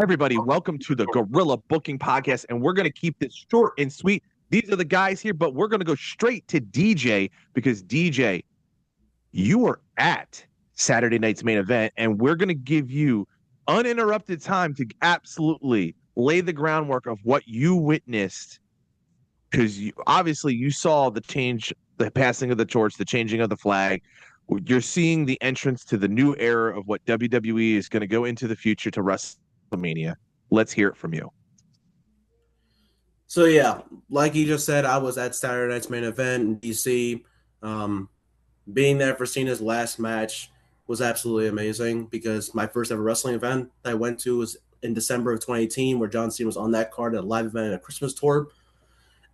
Everybody, welcome to the Gorilla Booking Podcast, and we're going to keep this short and sweet. These are the guys here, but we're going to go straight to DJ because DJ, you were at Saturday night's main event, and we're going to give you uninterrupted time to absolutely lay the groundwork of what you witnessed because obviously you saw the change, the passing of the torch, the changing of the flag. You're seeing the entrance to the new era of what WWE is going to go into the future to WrestleMania. Let's hear it from you. So yeah, like you just said, I was at Saturday night's main event in DC. Being there for Cena's last match was absolutely amazing because my first ever wrestling event I went to was in December of 2018, where John Cena was on that card at a live event at a Christmas tour.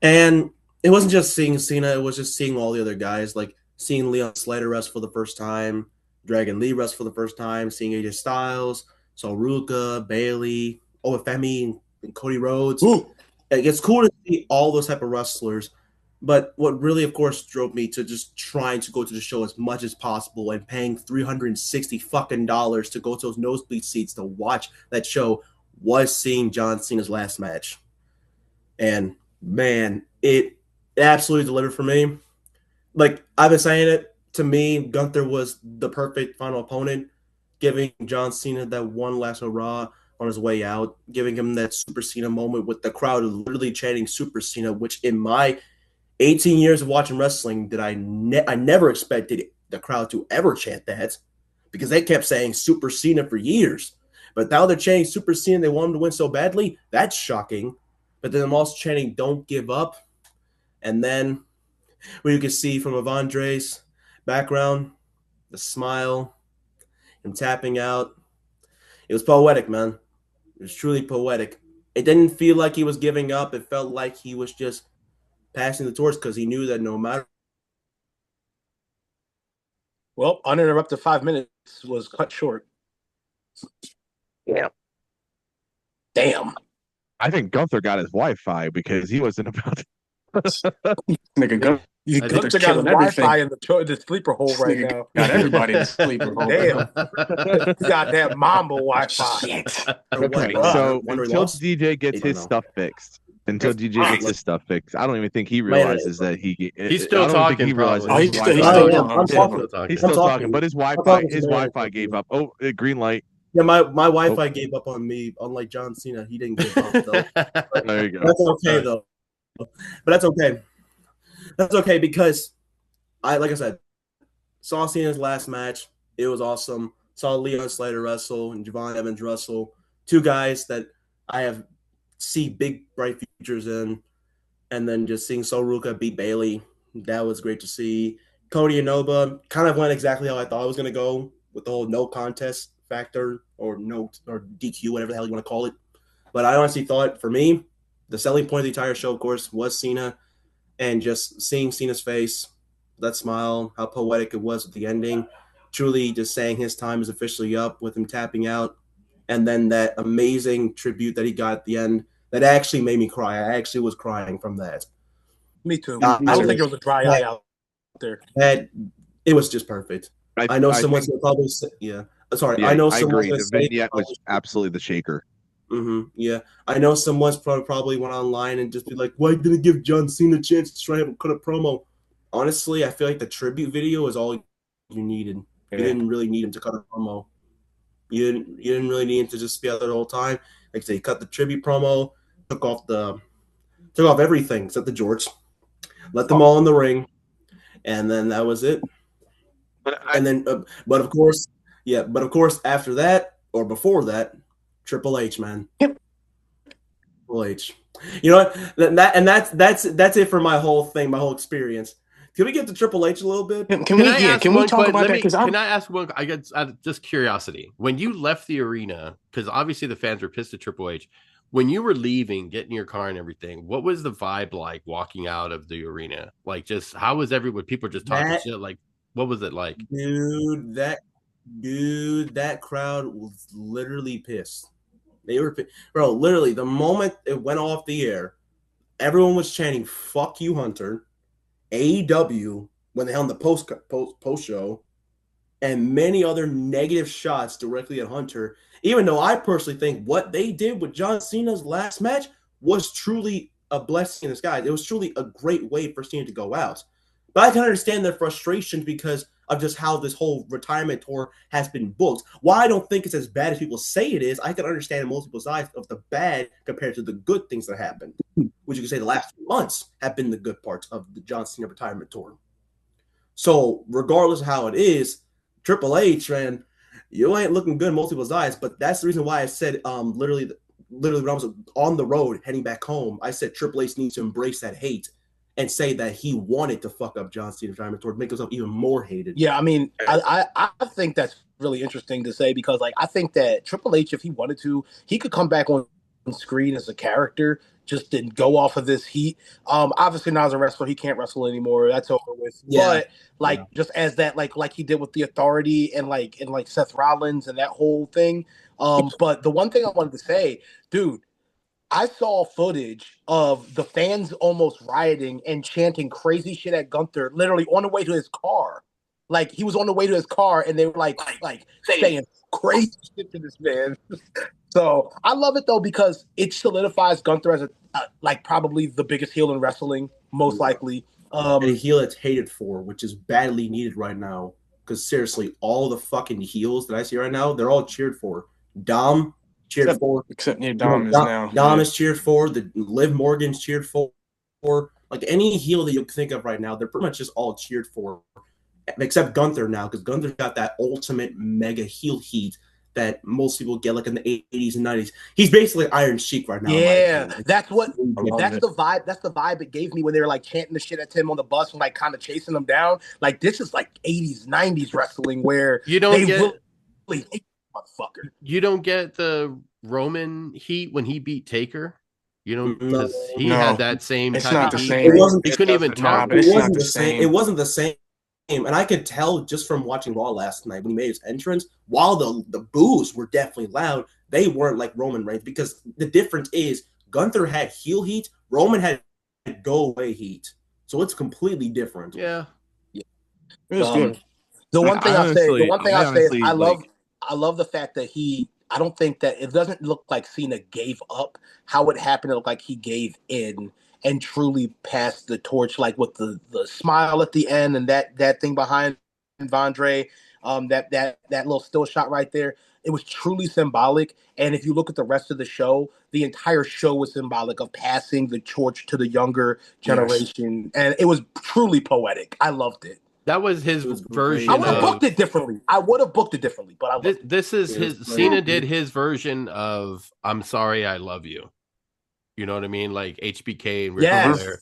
And it wasn't just seeing Cena, it was just seeing all the other guys, like seeing Leon Slater wrestle for the first time, Dragon Lee wrestle for the first time, seeing AJ Styles, Sol Ruka, Bailey, Ofemi, and Cody Rhodes. Ooh. It's cool to see all those type of wrestlers. But what really, of course, drove me to just trying to go to the show as much as possible and paying $360 fucking dollars to go to those nosebleed seats to watch that show was seeing John Cena's last match. And man, it absolutely delivered for me. Like I've been saying it, to me, Gunther was the perfect final opponent, giving John Cena that one last hurrah on his way out, giving him that Super Cena moment with the crowd literally chanting Super Cena, which in my 18 years of watching wrestling, I never expected the crowd to ever chant that because they kept saying Super Cena for years. But now they're chanting Super Cena. They want him to win so badly. That's shocking. But then I'm also chanting Don't Give Up. And then what you can see from Avandre's background, the smile, him tapping out. It was poetic, man. It was truly poetic. It didn't feel like he was giving up. It felt like he was just passing the torch because he knew that no matter. Well, uninterrupted 5 minutes was cut short. Yeah. Damn. I think Gunther got his Wi-Fi because he wasn't about to. Nigga, Gunther got his Wi-Fi in the sleeper hole right now. Got everybody in the sleeper hole. Damn. Got that Mamba Wi-Fi. Shit. Okay, so until DJ gets his stuff fixed. Until DJ gets his stuff fixed, I don't even think he realizes that he's still talking. He realizes he's still talking, but his Wi-Fi gave up. Oh, green light. Yeah, my Wi-Fi gave up on me. Unlike John Cena, he didn't give up though. There you go. That's okay though. But that's okay. That's okay because like I said, saw Cena's last match. It was awesome. Saw Leon Slater wrestle and Javon Evans wrestle. Two guys that I see big bright futures in. And then just seeing Sol Ruka beat Bailey. That was great to see. Cody and Nova kind of went exactly how I thought it was going to go with the whole no contest factor or DQ, whatever the hell you want to call it. But I honestly thought, for me, the selling point of the entire show, of course, was Cena. And just seeing Cena's face, that smile, how poetic it was with the ending, truly just saying his time is officially up with him tapping out. And then that amazing tribute that he got at the end that actually made me cry. I actually was crying from that. Me too. I don't think it was a dry eye out there. It was just perfect. I know someone's going to probably say, yeah. Sorry, yeah, I know someone's going to say. The vignette was absolutely the shaker. Mm-hmm, yeah. I know someone's probably went online and just be like, why didn't give John Cena a chance to try and cut a promo? Honestly, I feel like the tribute video is all you needed. You didn't really need him to cut a promo. You didn't really need him to just be out there the whole time. Like they cut the tribute promo, took off everything except the jorts, let them all in the ring, and then that was it. But of course, after that or before that, Triple H, man. Yep. Triple H. You know what? That's it for my whole thing, my whole experience. Can we get to Triple H a little bit? Can we talk about that? Can I ask one? I guess out of just curiosity. When you left the arena, because obviously the fans were pissed at Triple H. When you were leaving, getting your car and everything, what was the vibe like walking out of the arena? Like, just how was everyone? People just talking shit. Like, what was it like? Dude, that crowd was literally pissed. They were, bro. Literally, the moment it went off the air, everyone was chanting "Fuck you, Hunter." AEW when they held the post show, and many other negative shots directly at Hunter. Even though I personally think what they did with John Cena's last match was truly a blessing in disguise. It was truly a great way for Cena to go out. But I can understand their frustration because of just how this whole retirement tour has been booked. While I don't think it's as bad as people say it is, I can understand multiple sides of the bad compared to the good things that happened, which you could say the last few months have been the good parts of the John Cena retirement tour. So regardless of how it is, Triple H, man, you ain't looking good in multiple eyes. But that's the reason why I said literally when I was on the road heading back home, I said Triple H needs to embrace that hate and say that he wanted to fuck up John Cena's retirement tour to make himself even more hated. Yeah, I mean, I think that's really interesting to say because, like, I think that Triple H, if he wanted to, he could come back on screen as a character, just didn't go off of this heat. Obviously, now as a wrestler, he can't wrestle anymore. That's over with. Yeah. But just as that, like he did with the Authority and Seth Rollins and that whole thing. But the one thing I wanted to say, dude, I saw footage of the fans almost rioting and chanting crazy shit at Gunther, literally on the way to his car. Like, he was on the way to his car, and they were like saying crazy shit to this man. So I love it though because it solidifies Gunther as probably the biggest heel in wrestling, most likely. And a heel that's hated for, which is badly needed right now. Because seriously, all the fucking heels that I see right now, they're all cheered for. Dom cheered for. Except Dom is now. Dom is cheered for. The Liv Morgan's cheered for. Like any heel that you can think of right now, they're pretty much just all cheered for. Except Gunther now, because Gunther's got that ultimate mega heel heat that most people get like in the 80s and 90s. He's basically Iron Sheik right now. Yeah, that's the vibe. That's the vibe it gave me when they were like chanting the shit at him on the bus and like kind of chasing him down. Like this is like 80s, 90s wrestling where you don't get really hate motherfucker. You don't get the Roman heat when he beat Taker. You know, he had that same type of heat. He couldn't even talk. It wasn't the same. It wasn't the same. And I could tell just from watching Raw last night when he made his entrance, while the boos were definitely loud, they weren't like Roman Reigns because the difference is Gunther had heel heat, Roman had go away heat. So it's completely different. Yeah. It was good. The one thing I'll say is I love the fact that I don't think that it doesn't look like Cena gave up. How it happened, it looked like he gave in and truly passed the torch, like with the smile at the end and that thing behind Vandre, that little still shot right there. It was truly symbolic. And if you look at the rest of the show, the entire show was symbolic of passing the torch to the younger generation. Yes. And it was truly poetic. I loved it. That was his version. I would have booked it differently. But I loved it. This is his. Cena did his version of "I'm sorry, I love you." You know what I mean? Like HBK and Ric Flair.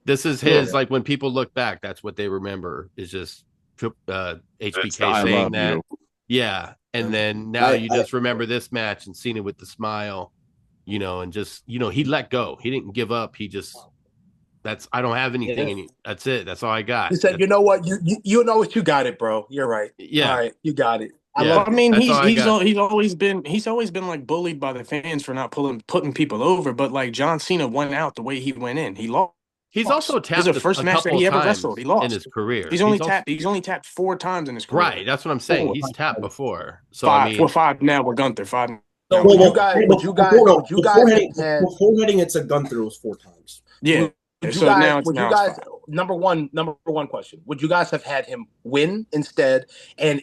This is his. Like when people look back, that's what they remember. Is just HBK saying that. You. Yeah, and then now you just remember this match and Cena with the smile. You know, and just he let go. He didn't give up. He just. I don't have anything. That's it. That's all I got. He said, "You know what? You know what? You got it, bro. You're right. Yeah. All right, you got it." He's always been like bullied by the fans for not putting people over. But like John Cena went out the way he went in. He lost. He's also tapped. This is the first match that he ever wrestled. He lost in his career. He's only tapped 4 times in his career. Right. That's what I'm saying. He's tapped before. So we're 5 now with Gunther. 5. So before heading into Gunther, it was 4 times. Yeah. Number one question: would you guys have had him win instead, and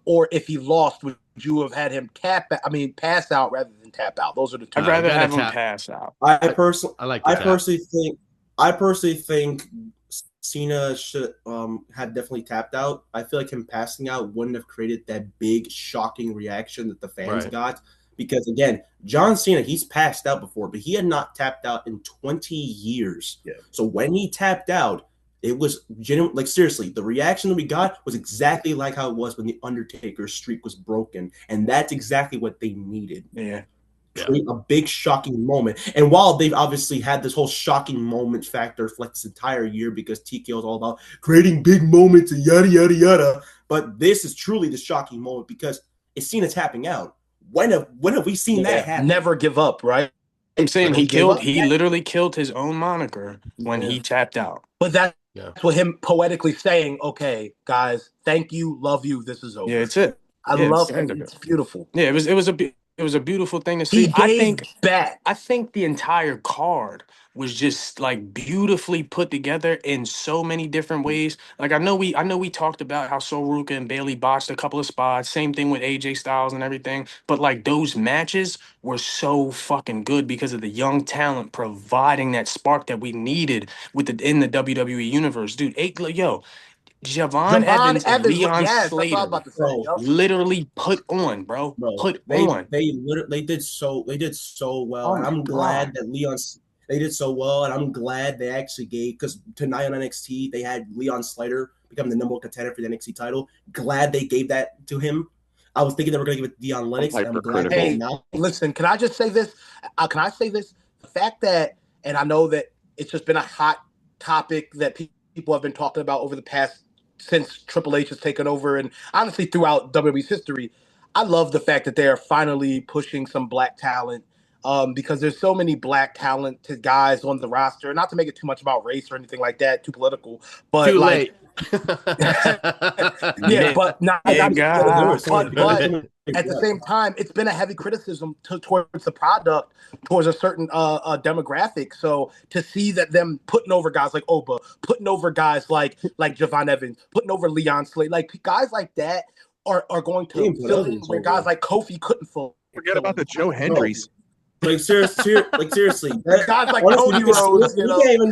or if he lost, would you have had him pass out rather than tap out? Those are the 2. I'd rather have him pass out. I personally think Cena should have definitely tapped out. I feel like him passing out wouldn't have created that big shocking reaction that the fans got. Because again, John Cena, he's passed out before, but he had not tapped out in 20 years. Yeah. So when he tapped out, it was genuine. Like seriously, the reaction that we got was exactly like how it was when the Undertaker's streak was broken, and that's exactly what they needed. Yeah. Create a big shocking moment. And while they've obviously had this whole shocking moment factor for like this entire year because TKO is all about creating big moments and yada yada yada, but this is truly the shocking moment because it's Cena tapping out. When have we seen that happen? Never give up, right? I'm saying he literally killed his own moniker when he tapped out. But that's That's what him poetically saying, okay, guys, thank you, love you, this is over. Yeah, it's it. I love it. It's beautiful. Yeah, it was a beautiful thing to see. He gave back. I think the entire card was just like beautifully put together in so many different ways. Like I know we talked about how Sol Ruka and Bailey botched a couple of spots. Same thing with AJ Styles and everything. But like those matches were so fucking good because of the young talent providing that spark that we needed in the WWE universe, dude. Javon Evans and Leon Slater literally put on, bro. They did so well. Oh, and I'm glad that they did so well, and I'm glad they actually gave, because tonight on NXT they had Leon Slater become the number one contender for the NXT title. Glad they gave that to him. I was thinking they were going to give it to Deion Lennox. And I'm glad they did not. Listen, can I just say this? Can I say this? The fact that, and I know that it's just been a hot topic that people have been talking about over the past, since Triple H has taken over, and honestly throughout WWE's history, I love the fact that they are finally pushing some black talent, because there's so many black talented guys on the roster. Not to make it too much about race or anything like that, too political, but too late. Yeah, but not. But at the same time, it's been a heavy criticism towards the product, towards a certain demographic. So to see that them putting over guys like Oba, putting over guys like Javon Evans, putting over Leon Slade, like guys like that are going to fill in where guys like Kofi couldn't fill. Forget about the Joe Hendrys. Like seriously, guys like Cody Rhodes. We can't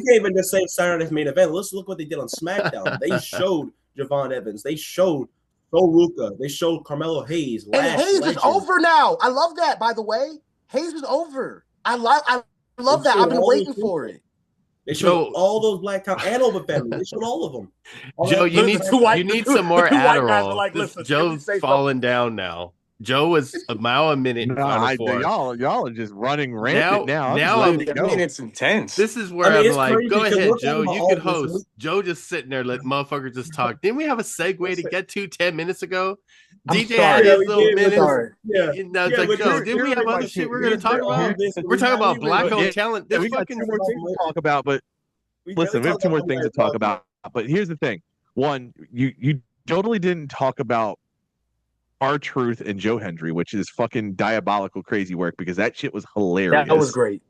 even just say Saturday's main event. Let's look what they did on SmackDown. They showed Javon Evans. They showed Sol Ruka. They showed Carmelo Hayes. And Hayes is over now. I love that. By the way, Hayes is over. I love that. I've been waiting for it. They showed all those black talent and Oba family. They showed all of them. Joe, you need some more Adderall. Like, listen, Joe's falling down now. Joe was a mile a minute. Y'all are just running rampant now. It's intense. This is where I'm like, go ahead, Joe. You can host. Joe just sitting there, let motherfuckers just talk. Didn't we have a segue to get to 10 minutes ago? DJ had his little minutes. Joe, didn't we have other shit we're going to talk about? We're talking about black-owned talent. We got 2 more things to talk about, but listen, we have 2 more things to talk about. But here's the thing. One, you totally didn't talk about R-Truth and Joe Hendry, which is fucking diabolical crazy work, because that shit was hilarious. That was great.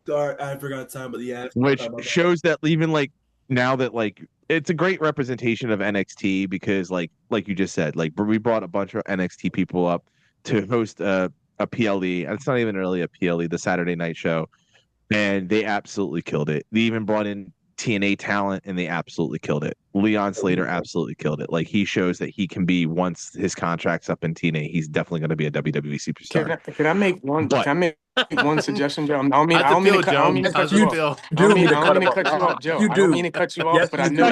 Sorry, I forgot time, but yeah. Which shows that even like now that like it's a great representation of NXT, because like you just said, like we brought a bunch of NXT people up to host a PLE. It's not even really a PLE, the Saturday night show, and they absolutely killed it. They even brought in TNA talent, and they absolutely killed it. Leon Slater absolutely killed it. Like, he shows that he can be, once his contract's up in TNA, he's definitely going to be a WWE superstar. Can I make one? Can I make one suggestion, Joe? I don't mean to cut you off. I don't mean to cut you off, Joe. I don't mean to cut you off, but I know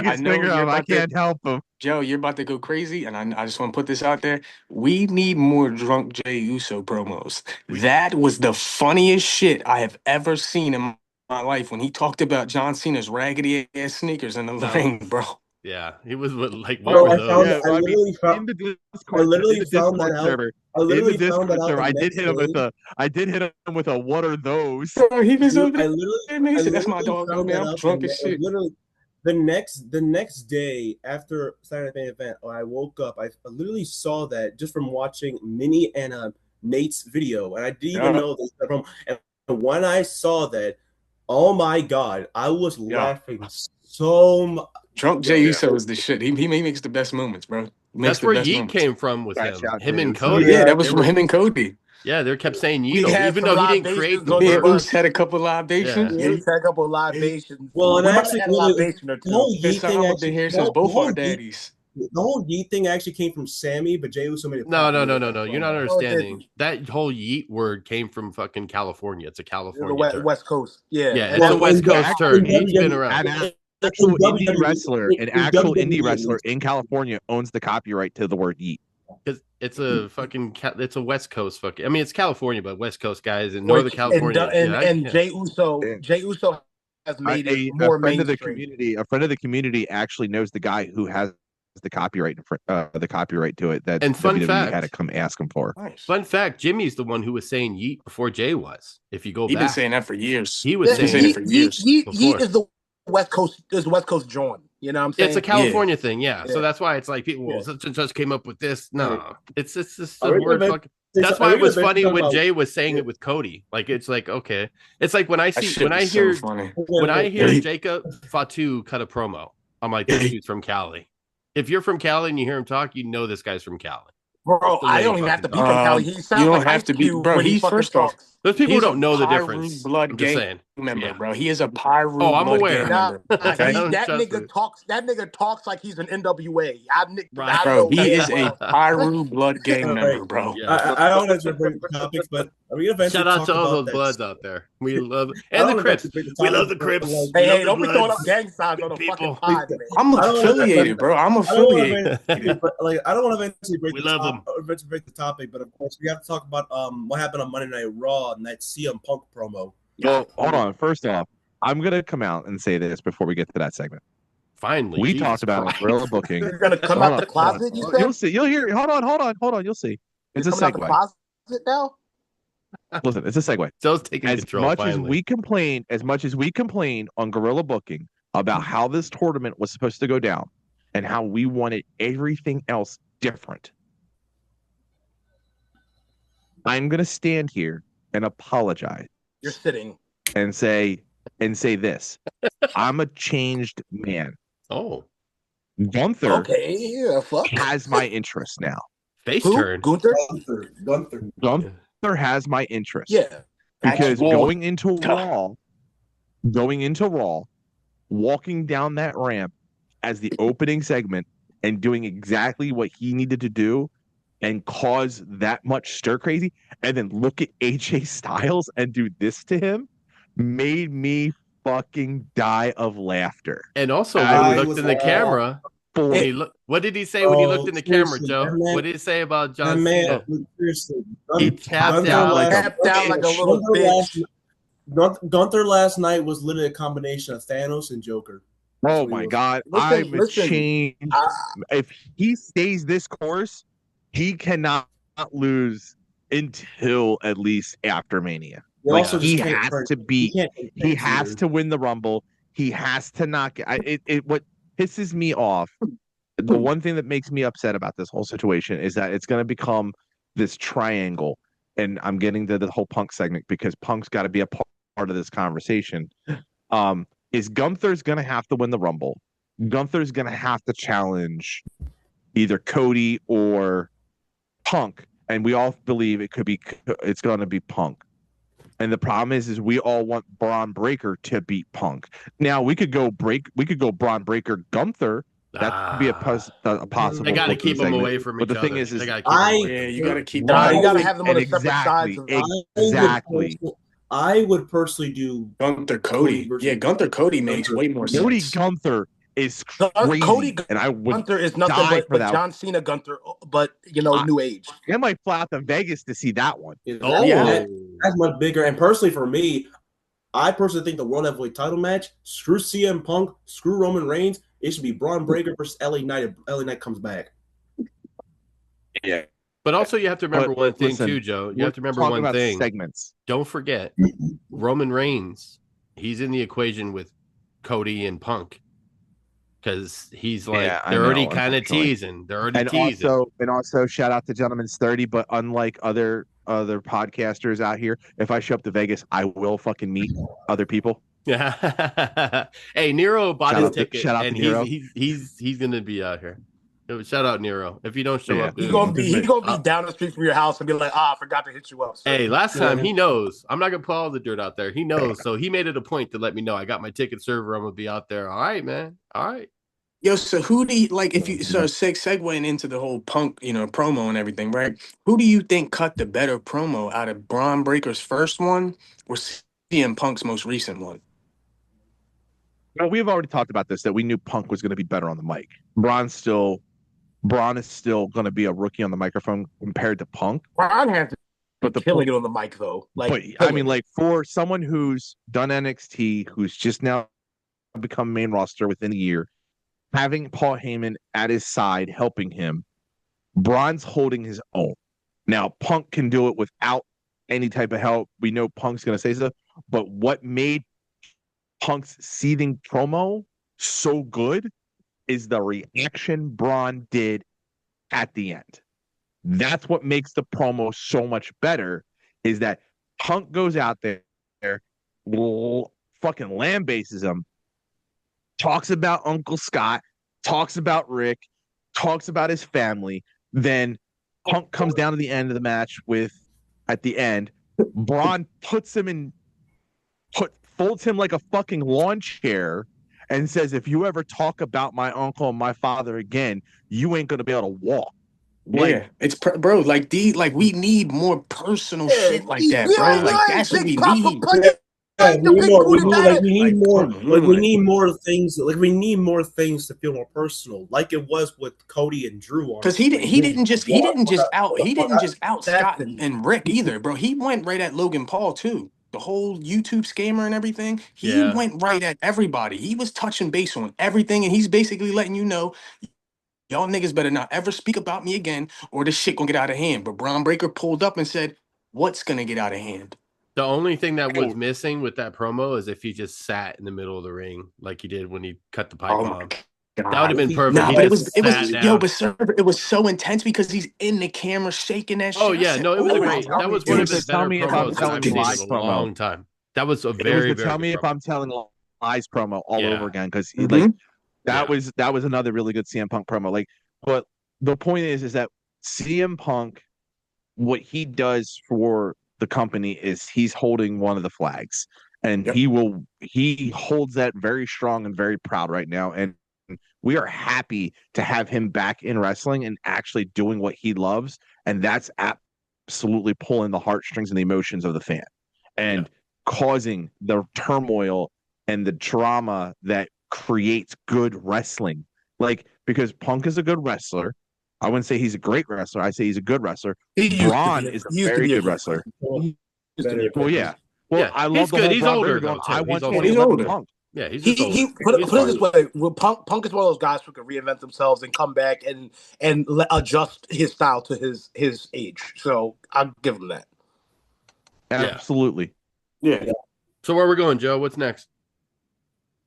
I can't help him. Joe, you're about to go crazy, and I just want to put this out there. We need more Drunk Jey Uso promos. That was the funniest shit I have ever seen in my life when he talked about John Cena's raggedy ass sneakers in the ring, bro. Yeah, he was like, what were those? I literally found that out. I did hit him with a what are those? Bro, he was over there. That's my dog, man. I'm drunk as shit. The next day after Saturday Night event, I woke up. I literally saw that just from watching Minnie and Nate's video, and I didn't even know this. And when I saw that, oh my god, I was laughing so much. Drunk Jey Uso is the shit. He makes the best moments, bro. That's where Yeet came from with him and Cody. Yeah, that was from him and Cody. Yeah, they kept saying Yeet, even though he didn't create the word. Uso had a couple of libations. Yeah, he had a couple of libations. Well, and actually, the whole Yeet thing actually been here since both our daddies. The whole Yeet thing actually came from Sammy, but Jey Uso made it. No. You're not understanding. That whole Yeet word came from fucking California. It's a California term. West Coast. Yeah. Yeah, it's a West Coast term. Yeet's been around. An actual indie wrestler in California owns the copyright to the word Yeet. Because it's a West Coast fucking. I mean, it's California, but West Coast guys in Northern California. And Jey Uso has made it more mainstream. A friend of the community actually knows the guy who has the copyright to it. That and fun WWE fact, had to come ask him for. Nice. Fun fact: Jimmy's the one who was saying Yeet before Jay was. If you go back, he's been saying that for years. He was saying it for years. Yeet is the West Coast. It's West Coast John. You know what I'm saying? It's a California thing, yeah. So that's why it's like people such and such came up with this. No, it's just a word. That's why it was funny when Jay was saying it with Cody. Like it's like okay, it's like when I hear Jacob Fatu cut a promo, I'm like, this dude's from Cali. If you're from Cali and you hear him talk, you know this guy's from Cali. Bro, I don't even have to be from Cali. He sounds like Ice Cube when he fucking talks. Those people who don't know the difference. Blood gang member, bro. He is a Pyru. Oh, I'm aware. Member. Okay? That nigga talks like he's an NWA. Bro, he is a Pyru blood gang member, bro. Yeah. I don't want to break the topics, but are we eventually shout out to all those bloods out there. We love and the Crips. We love the Crips. Hey, don't be throwing up gang signs on the fucking pod, man. I'm affiliated, bro. I'm affiliated. But like, I don't want to eventually break the topic, but of course we have to talk about what happened on Monday Night Raw and that CM Punk promo. Well, hold on. First off, I'm gonna come out and say this before we get to that segment. Finally, we talked about guerrilla booking. You're gonna come out the closet. You said you'll see. You'll hear. Hold on. You'll see. It's a segue. Out the closet now? Listen, it's a segue. Joe's taking control. As much as we complain on guerrilla booking about how this tournament was supposed to go down and how we wanted everything else different, I'm gonna stand here and apologize. You're sitting and say this. I'm a changed man. Oh, Gunther fuck. has my interest now. Face turn. Gunther has my interest. Yeah. Because going into Raw, walking down that ramp as the opening segment and doing exactly what he needed to do and cause that much stir crazy, and then look at AJ Styles and do this to him, made me fucking die of laughter. And also, when he looked in the camera, what did he say when he looked in the camera, Joe? What did he say about John Cena? He tapped out like a little bitch. Gunther last night was literally a combination of Thanos and Joker. Oh my God. I'm changed. If he stays this course, he cannot lose until at least after Mania. Like he has to win the Rumble. He has to knock it. What pisses me off, the one thing that makes me upset about this whole situation is that it's going to become this triangle. And I'm getting to the whole Punk segment because Punk's got to be a part of this conversation. Is Gunther's going to have to win the Rumble? Gunther's going to have to challenge either Cody or Punk, and we all believe it's going to be Punk. And the problem is we all want Braun Breaker to beat Punk. Now we could go Braun Breaker Gunther. That could be a possible. They got to keep them away from each other. But the thing is you got to keep them. You got to have them on separate sides. Exactly. I would personally do Gunther Cody. Yeah, Gunther Cody makes way more sense. Cody Gunther is crazy. Cody and I would Gunther is nothing but John Cena Gunther, but new age. I might fly out to Vegas to see that one. That's much bigger. And personally, for me, I personally think the World Heavyweight Title match, screw CM Punk, screw Roman Reigns, it should be Braun Breaker versus LA Knight. If LA Knight comes back. Yeah. But also, you have to remember one thing too, Joe. You have to remember one thing. Segments. Don't forget, Roman Reigns. He's in the equation with Cody and Punk because he's like they're already kind of teasing. They're already teasing. Also, shout out to Gentleman's 30. But unlike other podcasters out here, if I show up to Vegas, I will fucking meet other people. Yeah. Hey, Nero bought his ticket. Shout out to Nero. He's gonna be out here. Shout out Nero. If you don't show up, he's gonna be down the street from your house and be like, I forgot to hit you up. Hey, last time he knows. I'm not gonna put all the dirt out there. He knows, so he made it a point to let me know. I got my ticket server. I'm gonna be out there. All right, man. All right. Yo, so who do you like? If you segueing into the whole Punk, promo and everything, right? Who do you think cut the better promo out of Braun Breaker's first one or CM Punk's most recent one? Well, we've already talked about this, that we knew Punk was going to be better on the mic. Braun is still going to be a rookie on the microphone compared to Punk. Braun has killing it on the mic, though. For someone who's done NXT, who's just now become main roster within a year, having Paul Heyman at his side helping him, Braun's holding his own. Now, Punk can do it without any type of help. We know Punk's going to say so, but what made Punk's seething promo so good is the reaction Braun did at the end. That's what makes the promo so much better, is that Punk goes out there, fucking lambases him, talks about Uncle Scott, talks about Rick, talks about his family. Then Punk comes down to the end of the match at the end, Braun puts him in, folds him like a fucking lawn chair and says, if you ever talk about my uncle and my father again, you ain't going to be able to walk. Like, it's bro, like we need more personal shit like that, bro. Like that's what we need. We need more things. Like we need more things to feel more personal, like it was with Cody and Drew. Because he didn't just out Scott and Rick either, bro. He went right at Logan Paul too. The whole YouTube scammer and everything. He went right at everybody. He was touching base on everything, and he's basically letting you know, y'all niggas better not ever speak about me again, or this shit gonna get out of hand. But Braun Breaker pulled up and said, "What's gonna get out of hand?" The only thing that was missing with that promo is if he just sat in the middle of the ring like he did when he cut the pipe bomb. That would have been perfect. Nah, but it was so intense because he's in the camera shaking that shit. Oh yeah, no, it was great. That was one of his better promos I've seen in a long time. That was a very tell me if I'm telling lies promo all over again, because that was another really good CM Punk promo. Like, but the point is that CM Punk, what he does for the company is he's holding one of the flags, and he holds that very strong and very proud right now. And we are happy to have him back in wrestling and actually doing what he loves. And that's absolutely pulling the heartstrings and the emotions of the fan and causing the turmoil and the drama that creates good wrestling. Like, because Punk is a good wrestler. I wouldn't say he's a great wrestler. I say he's a good wrestler. Braun is a very good wrestler. Well, yeah. Well, I love the whole he's older, though. I want he's older. Punk. Yeah, he's put it this way: Punk is one of those guys who can reinvent themselves and come back and adjust his style to his age. So I'll give him that. Absolutely. Yeah. So where we're going, Joe? What's next?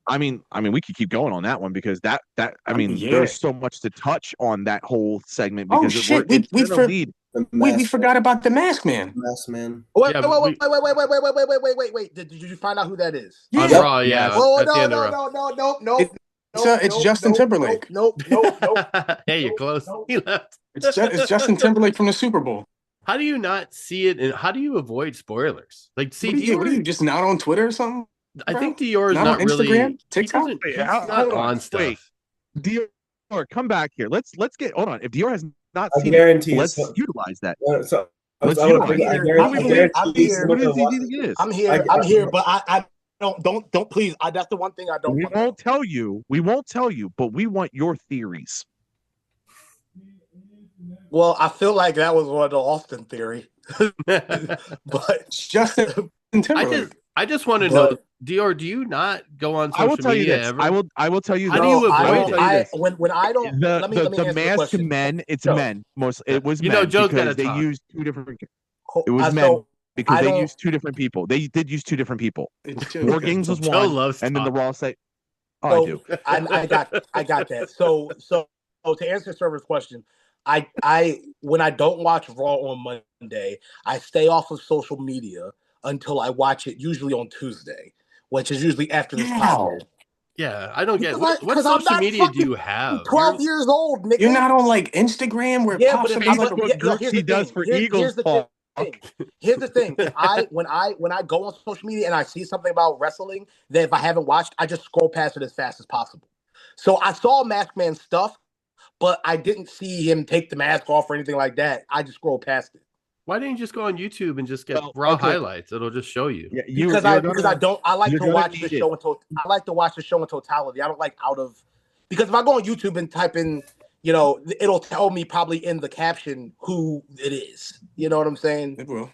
I mean, we could keep going on that one because there's so much to touch on that whole segment. Because we forgot about the Mask Man. Mask Man. Wait! Did you find out who that is? Yeah. Raw, yeah. No. It's Justin Timberlake. Nope. Hey, you're close. He left. It's Justin Timberlake from the Super Bowl. How do you not see it? And how do you avoid spoilers? Like, see, what are you just not on Twitter or something? I think Dior is not on Instagram, really TikTok. He's not on stuff. Wait, Dior, come back here. Let's get. Hold on. If Dior has not seen it, let's utilize that. I'm here, but I don't please. That's the one thing I don't. We won't tell you, but we want your theories. Well, I feel like that was one of the Austin theory, but Justin Timberlake. I just want to know, Dior, do you not go on social media? I will tell you this. Ever? I will tell you. How do you avoid it? When I don't, let me the masked men. It's men. It was men because they used two different. It was men because they used two different people. They did use two different people. War Games was one, and then the Raw say, "Oh, I do." I got that. So to answer Server's question, I when I don't watch Raw on Monday, I stay off of social media until I watch it, usually on Tuesday, which is usually after this podcast. Yeah, I don't get what social media do you have? 12 years old, nigga. You're not on like Instagram where it pops up like what groups he does for Eagles. Here's the thing. When I go on social media and I see something about wrestling that if I haven't watched, I just scroll past it as fast as possible. So I saw Masked Man stuff, but I didn't see him take the mask off or anything like that. I just scrolled past it. Why didn't you just go on YouTube and just get raw highlights? It'll just show you. Yeah, because I like to watch the show in totality. I don't like because if I go on YouTube and type in, it'll tell me probably in the caption who it is. You know what I'm saying? It will.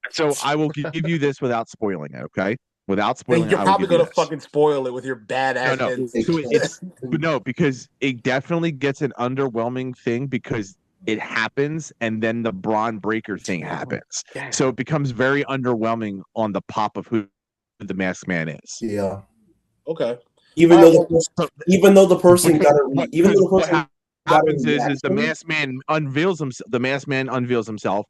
So I will give you this without spoiling it, okay? Without spoiling, you're probably gonna fucking spoil it with your bad ass. No, because it definitely gets an underwhelming thing because it happens and then the Braun Breaker thing happens. So it becomes very underwhelming on the pop of who the Masked Man is. Yeah. Okay. Even though the person got it, even though the What person happens is the Masked Man unveils himself. The Masked Man unveils himself.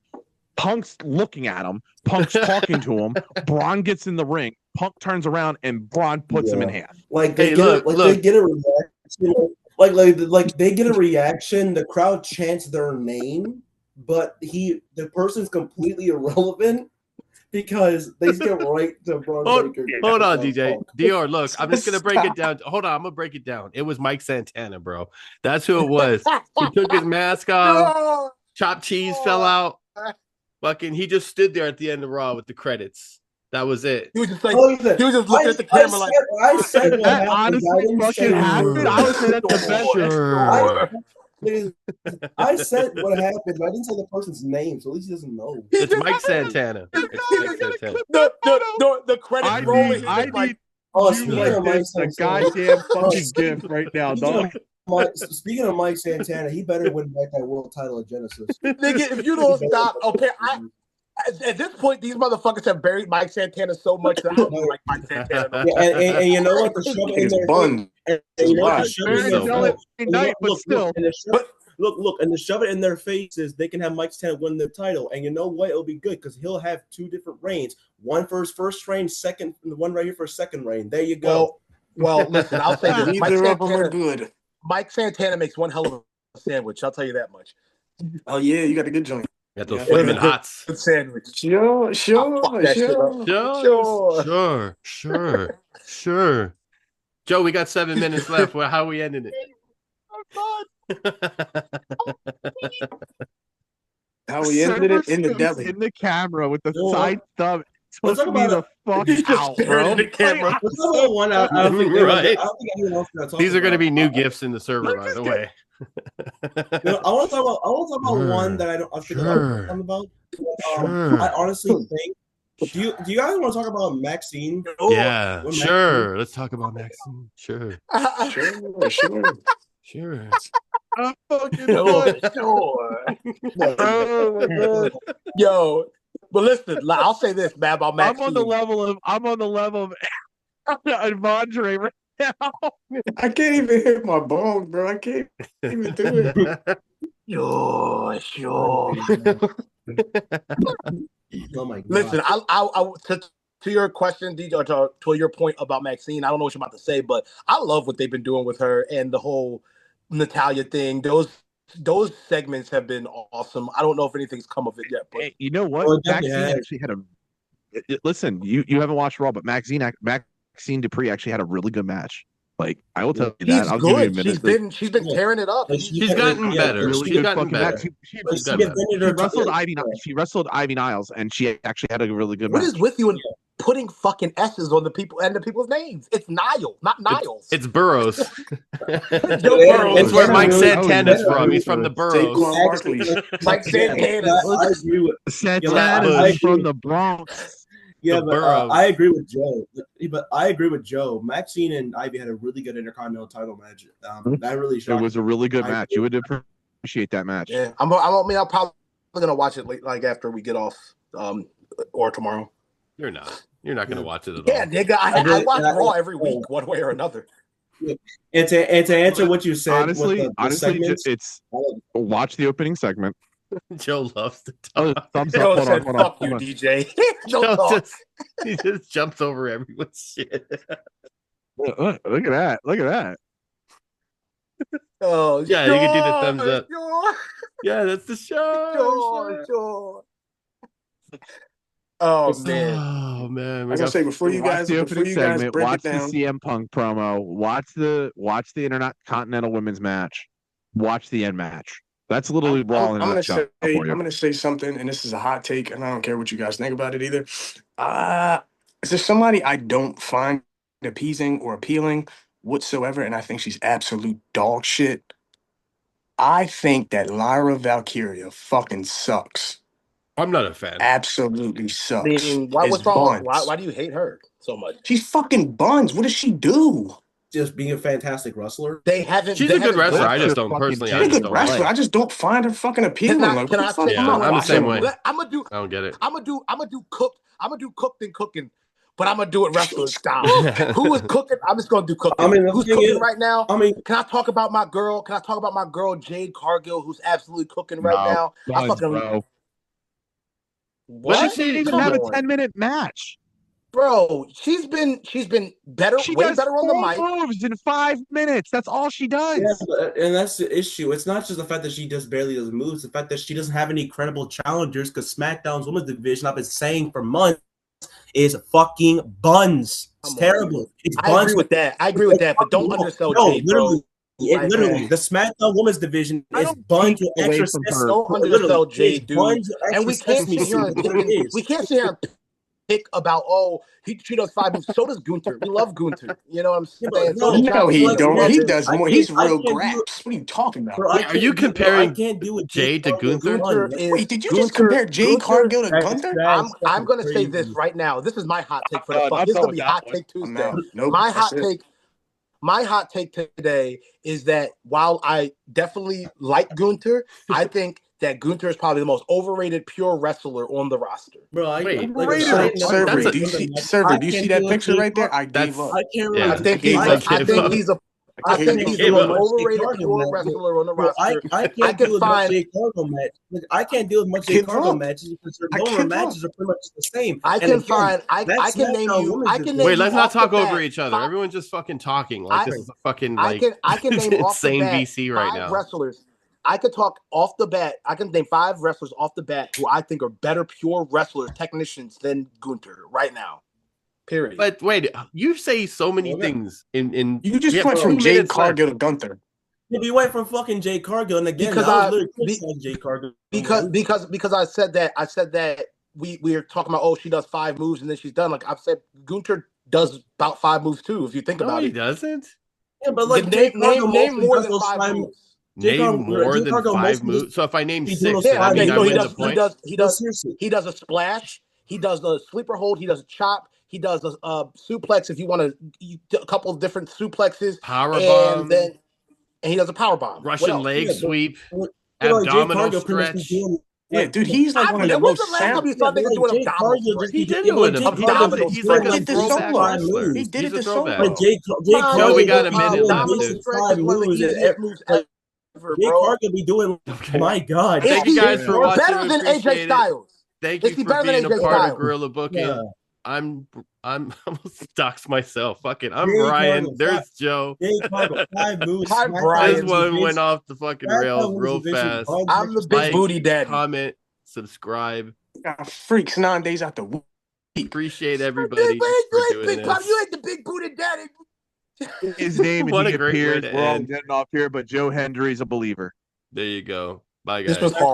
Punk's looking at him. Punk's talking to him. Braun gets in the ring. Punk turns around and Braun puts him in half. Like they they get a reaction. Like they get a reaction. The crowd chants their name, but the person's completely irrelevant because they skip right to Braun Breaker. Hold on, DJ. Dior, look, I'm just gonna break it down. Hold on, I'm gonna break it down. It was Mike Santana, bro. That's who it was. He took his mask off. Chopped cheese fell out. Fucking, he just stood there at the end of Raw with the credits. That was it. He was just like, he was just looking at the camera like. I said what that honestly fucking happened. I was at the best. I said what happened, but I didn't say the person's name, so at least he doesn't know. It's Mike Santana. It's Mike Santana. The credits rolling. I need a goddamn fucking gift right now, dog. Speaking of Mike Santana, he better win back that world title at Genesis. Nigga, if you don't stop, okay, at this point, these motherfuckers have buried Mike Santana so much that I don't like Mike Santana. Yeah, and you know what? The shove it in their bun. Look, and to shove it in their faces, they can have Mike Santana win the title, and you know what? It'll be good because he'll have two different reigns. One for his first reign, second, one right here for his second reign. There you go. Well, listen, I'll say this: Neither of them are good. Mike Santana makes one hell of a sandwich. I'll tell you that much. Oh yeah, you got a good joint. Got those flaming hots. Good sandwich. Sure. Joe, we got 7 minutes left. Well, how are we ending it? How we ended it in the deli. In the camera with the side thumb. Let's talk about the fuck out, bro. In the camera. I don't think Right. anyone else is gonna talk These are going to about. be new gifts in the server, by the way. I want to talk about one that I figured out about. I honestly think. Do you guys want to talk about Maxine? Yeah, sure. Let's talk about Maxine. Sure. Sure. I'm fucking Sure. Oh my god. Yo, but listen, I'll say this, man, about Maxine. I'm on the level of Andre right now. I can't even hit my bones, bro. I can't even do it. Sure. Oh my god. Listen, I to your question, DJ, or to your point about Maxine, I don't know what you're about to say, but I love what they've been doing with her and the whole Natalia thing. Those segments have been awesome. I don't know if anything's come of it yet, but Hey, you know what? Maxine actually had listen. You haven't watched Raw, but Maxine Dupree actually had a really good match. Like, I will tell you that. I'll give you a minute. She's been tearing it up. She's gotten better. Really She's good gotten fucking better. match. She wrestled Ivy Niles, and she actually had a really good match. What is with you and putting fucking S's on the people's names? It's Niles, not Niles. It's Burroughs. It's where Mike Santana's from. He's from the Burroughs. Mike Santana. I agree with Santana's from the Bronx. Yeah, but I agree with Joe. Maxine and Ivy had a really good Intercontinental title match. That really shocked. It was a really good match. You would appreciate that match. Yeah, I'm probably gonna watch it like after we get off, or tomorrow. You're not. You're not gonna watch it at all. Yeah, nigga, I watch Raw every week, one way or another. And to answer what you said, honestly, it's watch the opening segment. Joe loves to talk. Thumbs Joe up. said, Hold "Fuck on. you, DJ." He just jumps over everyone's shit. Look at that. Oh, yeah, you can do the thumbs up. Yeah, that's the show. Sure. Oh man. I was gonna say before you guys break watch it down. The CM Punk promo. Watch the Intercontinental Women's match. Watch the end match. That's literally Raw. I'm gonna say something, and this is a hot take, and I don't care what you guys think about it either. Is there somebody I don't find appeasing or appealing whatsoever, and I think she's absolute dog shit? I think that Lyra Valkyria fucking sucks. I'm not a fan. Absolutely sucks. I mean, what's wrong? Why do you hate her so much? She's fucking buns. What does she do? Just being a fantastic wrestler. She's a good wrestler. I just don't personally. I just don't find her fucking appealing. I'm the same way. I don't get it. I'm gonna do cooked and cooking. but I'm gonna do it wrestler style. Who is cooking? I'm just gonna do cooking. I mean, who's cooking right now? I mean, can I talk about my girl? Can I talk about my girl Jade Cargill, who's absolutely cooking right now? I fucking bro. what? She didn't even have a 10-minute match. Bro, she's been better, way better on the mic. Moves in 5 minutes. That's all she does. Yeah, and that's the issue. It's not just the fact that she just barely does moves. The fact that she doesn't have any credible challengers. Because SmackDown's women's division, I've been saying for months, is fucking buns. It's terrible. It's buns. I agree with that. But don't undersell Jade, bro. Literally, the SmackDown women's division is buns with extra assists. Don't undersell Jade, dude. And we can't sit here and pick about she does 5 moves. So does Gunther. We love Gunther. You know what I'm saying? No, he don't. He does more. He's real graps. What are you talking about? Bro, are you comparing Jade to Gunther? Wait, did you just compare Jade Cargill to Gunther? I'm gonna say this right now. This is my hot take for the fuck. This is gonna be Hot Take Tuesday. My hot take today is that while I definitely like Gunther, I think that Gunther is probably the most overrated pure wrestler on the roster. Bro, Server, do you see that picture right there? I gave up. I think he's the most overrated pure wrestler on the roster. I can't deal with much Jade Cargill match. I can't deal with much Jade Cargill matches because their normal matches are pretty much the same. I can name you. Wait, let's not talk over each other. Everyone's just fucking talking like this is a fucking like I can name insane off the bat VC right now. Wrestlers. I could talk off the bat. I can name 5 wrestlers off the bat who I think are better pure wrestlers, technicians than Gunther right now. Period. But wait, you say so many things in you just went from Jade Cargill to Gunther. Yeah, we went from fucking Jade Cargill, and again, because I was literally criticizing Jade Cargill because I said that we are talking about she does 5 moves and then she's done. Like I've said, Gunther does about 5 moves too. If you think about it, he doesn't. Yeah, but like name more than 5 moves. Name more than 5 moves. So if I name 6, then I mean I win the point. He does a splash. He does a sleeper hold. He does a chop. He does a suplex. If you want a couple of different suplexes, powerbomb, and he does a powerbomb. Russian leg sweep, abdominal stretch. Yeah, dude, he's like one of the most sound. He did do it. He's like a throwback wrestler. He did it to throwback. solo. We got a minute left, dude. Jade Cargill be doing. My God! Thank you guys for watching. Better than AJ Styles. Thank you for being a part of Gorilla Booking. Yeah. I'm almost doxed myself. Fuck it. I'm Brian. There's Joe. Hi, Brian. This one went off the fucking rails real fast. I'm the big booty daddy. Comment, subscribe. Got freaks 9 days out the week. Appreciate everybody. You ain't the big booty daddy. His name and he appears. We're all getting off here, but Joe Hendry's a believer. There you go. Bye, guys. This was horrible.